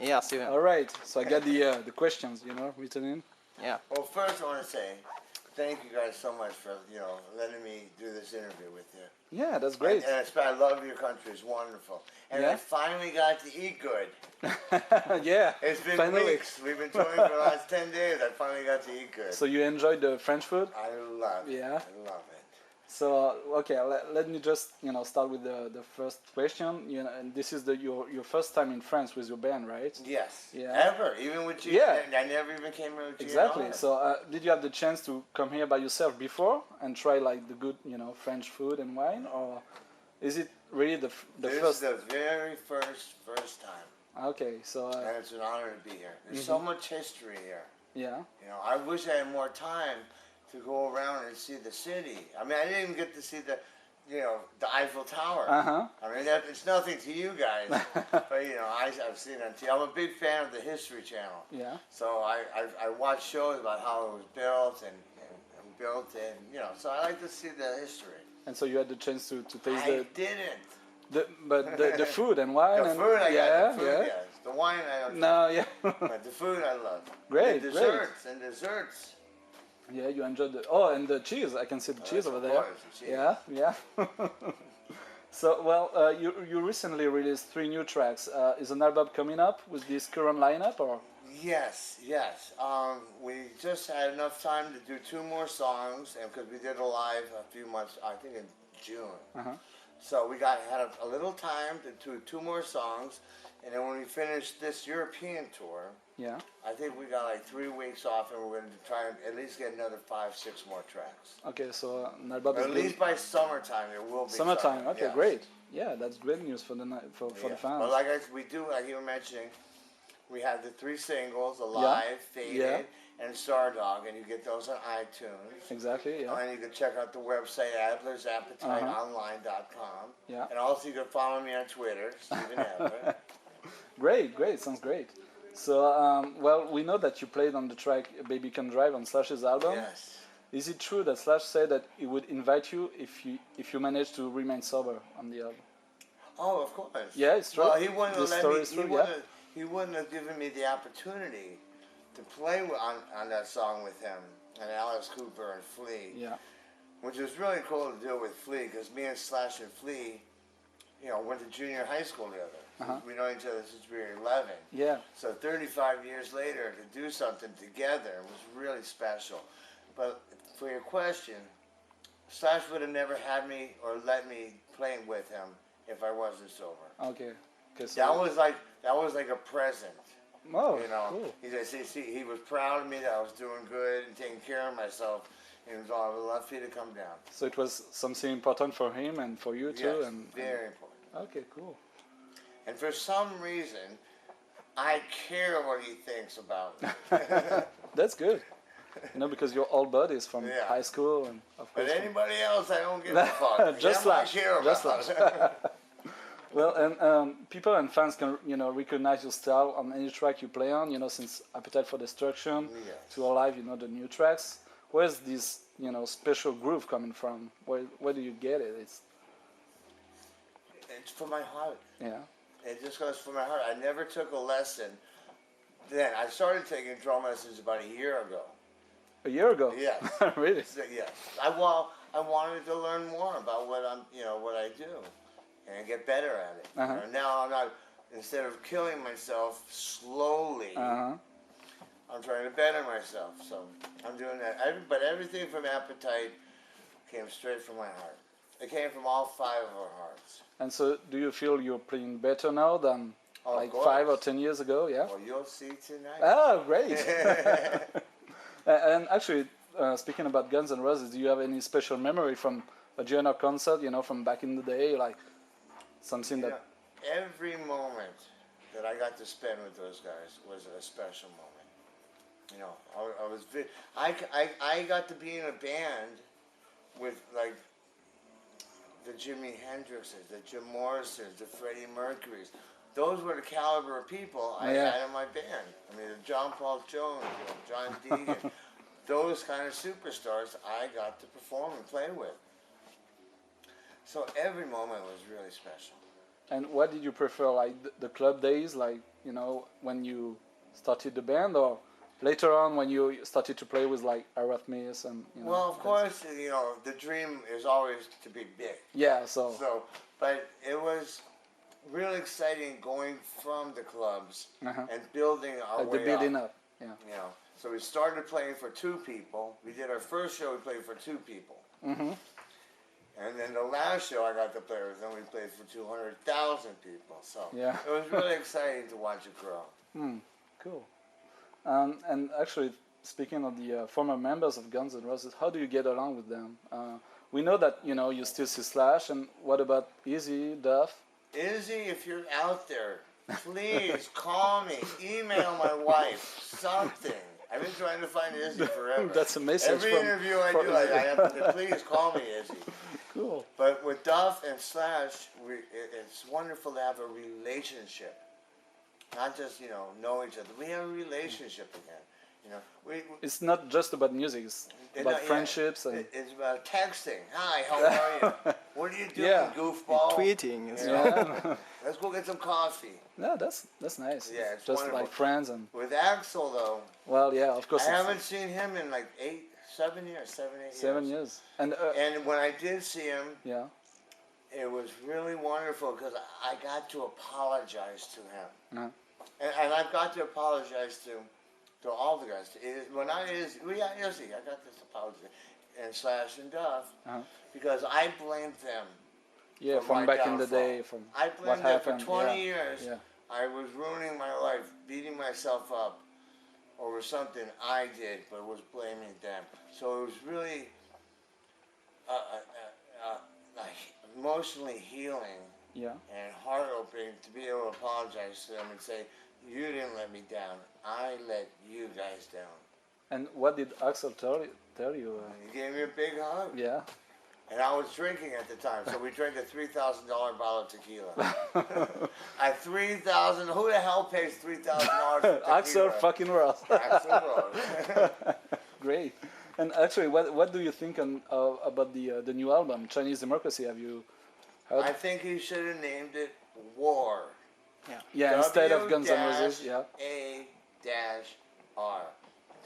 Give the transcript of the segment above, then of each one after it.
Yeah, Steven. All right. So I got the questions, written in. Yeah. Well, first I want to say thank you guys so much for letting me do this interview with you. Yeah, that's great. And I love your country. It's wonderful. And I finally got to eat good. Yeah. It's been finally. weeks. We've been touring for the last 10 days. I finally got to eat good. So you enjoyed the French food? I love it. Yeah. I love it. So okay, let me just start with the first question. And this is your first time in France with your band, right? Yes. Yeah. Ever, even with you. Yeah. I never even came here with you. Exactly. So did you have the chance to come here by yourself before and try like the good French food and wine, or is it really the first? This is the very first time. Okay, so and it's an honor to be here. There's so much history here. Yeah. I wish I had more time to go around and see the city. I mean, I didn't even get to see the Eiffel Tower. I mean, it's nothing to you guys, but I've seen it on TV. I'm a big fan of the History Channel. Yeah. So I watch shows about how it was built and so I like to see the history. And so you had the chance to taste I didn't. But the food and wine. The food I got. The food, yes. The wine I don't. No, yeah. But the food I love. Great, the great. desserts. Yeah, you enjoyed and the cheese. I can see the cheese over there. Course, the cheese. Yeah. So, well, you recently released 3 new tracks. Is an album coming up with this current lineup, or? Yes. We just had enough time to do 2 more songs, and because we did a live a few months, I think in June. So we had a little time to do 2 more songs, and then when we finished this European tour, I think we got like 3 weeks off, and we're going to try and at least get another 5-6 more tracks. Okay, so an album at least by summertime it will be. Summertime. Okay, yes. Great. Yeah, that's great news for the the fans. But like you were mentioning, we have the 3 singles: Alive, Faded, and Stardog, and you get those on iTunes. Exactly. Yeah. And you can check out the website adlersappetiteonline.com. Yeah. And also you can follow me on Twitter, Steven Adler. Great, sounds great. So, well, we know that you played on the track "Baby Can Drive" on Slash's album. Yes. Is it true that Slash said that he would invite you if you managed to remain sober on the album? Oh, of course. Yeah, it's true. Well, he wouldn't have let me. He wouldn't have given me the opportunity to play on that song with him and Alice Cooper and Flea. Yeah. Which was really cool to do with Flea, because me and Slash and Flea, went to junior high school together. We know each other since we were 11. Yeah. So 35 years later, to do something together was really special. But for your question, Slash would have never had me or let me play with him if I wasn't sober. Okay. So that was like a present. Oh, cool. He was proud of me that I was doing good and taking care of myself. And it was all lucky to come down. So it was something important for him and for you too? Yes, very important. Okay, cool. And for some reason, I care what he thinks about me. That's good. Because you're all buddies from high school and of course. But anybody else, I don't give a fuck. Just Slash. Just Slash. Well, and people and fans can recognize your style on any track you play on. Since Appetite for Destruction to Alive, the new tracks. Where's this special groove coming from? Where do you get it? It's from my heart. Yeah. It just goes from my heart. I never took a lesson. Then I started taking drum lessons about a year ago. A year ago? Yes. Really? Yes. I wanted to learn more about what I do, and get better at it. And now I'm not. Instead of killing myself slowly, I'm trying to better myself. So I'm doing that. But everything from Appetite came straight from my heart. It came from all 5 of our hearts. And so, do you feel you're playing better now than 5 or 10 years ago? Yeah. Well, you'll see tonight. Oh, great! And actually, speaking about Guns N' Roses, do you have any special memory from a Journal concert? From back in the day, like something that. Every moment that I got to spend with those guys was a special moment. I got to be in a band with like the Jimi Hendrixes, the Jim Morrisons, the Freddie Mercurys. Those were the caliber of people I had in my band. I mean, the John Paul Jones, John Deegan, those kind of superstars I got to perform and play with. So every moment was really special. And what did you prefer, like the club days, like, you know, when you started the band, or later on when you started to play with like Arrhythmias and, you know? Well, of course, you know, the dream is always to be big. Yeah, so But it was really exciting going from the clubs and building our like way the building up. up. Yeah. You know, so we started playing for 2 people. We did our first show, we played for 2 people. And then the last show I got to play with, then we played for 200,000 people. So Yeah. it was really exciting to watch it grow. Cool. And actually, speaking of the former members of Guns N' Roses, how do you get along with them? We know that, you know, you still see Slash, and what about Izzy, Duff? Izzy, if you're out there, please call me, email my wife, something. I've been trying to find Izzy forever. That's a message. Every interview I do, I have to, please call me, Izzy. Cool. But with Duff and Slash, it's wonderful to have a relationship. Not just, you know each other. We have a relationship again. You know, it's not just about music. It's about friendships and. It's about texting. Hi, how are you? What are you doing, goofball? Tweeting. Yeah. Let's go get some coffee. No, that's nice. Yeah, it's just wonderful. like friends and. With Axel though. Well, yeah, of course. I haven't seen him in like 7 years, 7, 8 years. 7 years. And when I did see him. Yeah. It was really wonderful because I got to apologize to him. And I've got to apologize to all the guys. Izzy, I got this apology. And Slash and Duff, because I blamed them. Yeah, from back in the day. I blamed them for 20 yeah. years. Yeah. I was ruining my life, beating myself up over something I did, but was blaming them. So it was really emotionally healing and heart-opening to be able to apologize to them and say, you didn't let me down. I let you guys down. And what did Axel tell you? He gave me a big hug. Yeah. And I was drinking at the time, so we drank a $3,000 bottle of tequila. At $3,000, who the hell pays $3,000 for tequila? Axel fucking Ross. Axl Rose. Great. And actually, what do you think about the new album, Chinese Democracy? Have you heard? I think he should have named it War. Yeah, instead of Guns N' Roses. Yeah. A-R.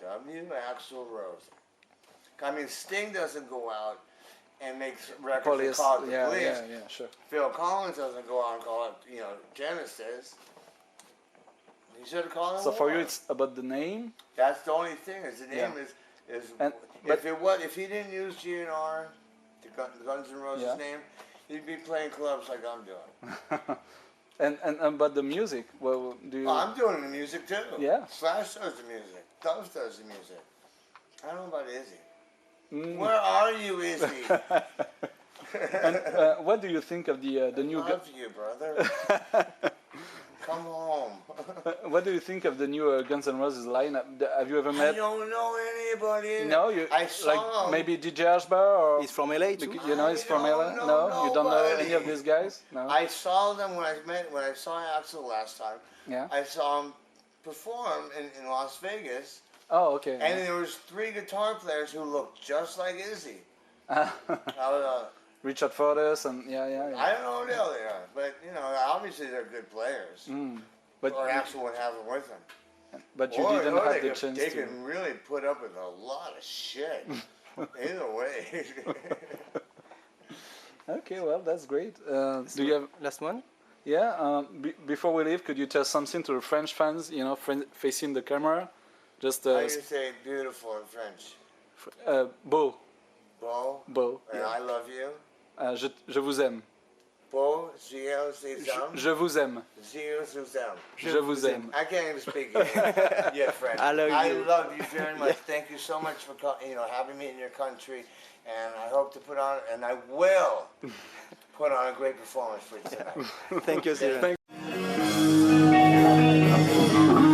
W. Axl Rose. I mean, Sting doesn't go out and make records and call it the Police. Yeah, sure. Phil Collins doesn't go out and call it, Genesis. He should have called it So War. for you, it's about the name? That's the only thing. Is the name is if he didn't use GNR, the Guns N' Roses name, he'd be playing clubs like I'm doing. And but the music, well, do you? Oh, I'm doing the music too. Yeah. Slash does the music. Duff does the music. I don't know about Izzy. Where are you, Izzy? And what do you think of the new? I love you, brother. Come home. What do you think of the new Guns N' Roses lineup? Have you ever met? I don't know anybody. No, I saw like him. maybe DJ Ashbar or He's from LA too. you know, he's from LA. No, you don't know any of these guys. No. I saw them when I saw Axl last time. Yeah. I saw him perform in Las Vegas. Oh, okay. And there was 3 guitar players who looked just like Izzy. Richard Forrest and yeah. I don't know who the hell they are, but obviously they're good players. But or Axl would have them with him. But you didn't have the chance They to. can really put up with a lot of shit. Either way. Okay, well, that's great. Do you have last one? Yeah. Before we leave, could you tell something to the French fans? Facing the camera. Just. How do you say beautiful in French? Beau. Beau. Beau. And yeah. I love you. Je vous aime. Beau. Je vous aime. Je vous aime. I can't even speak yet French. I love you very much. Thank you so much for having me in your country, and I hope to put on, and I will put on a great performance for you tonight. Thank you, Steven. Thank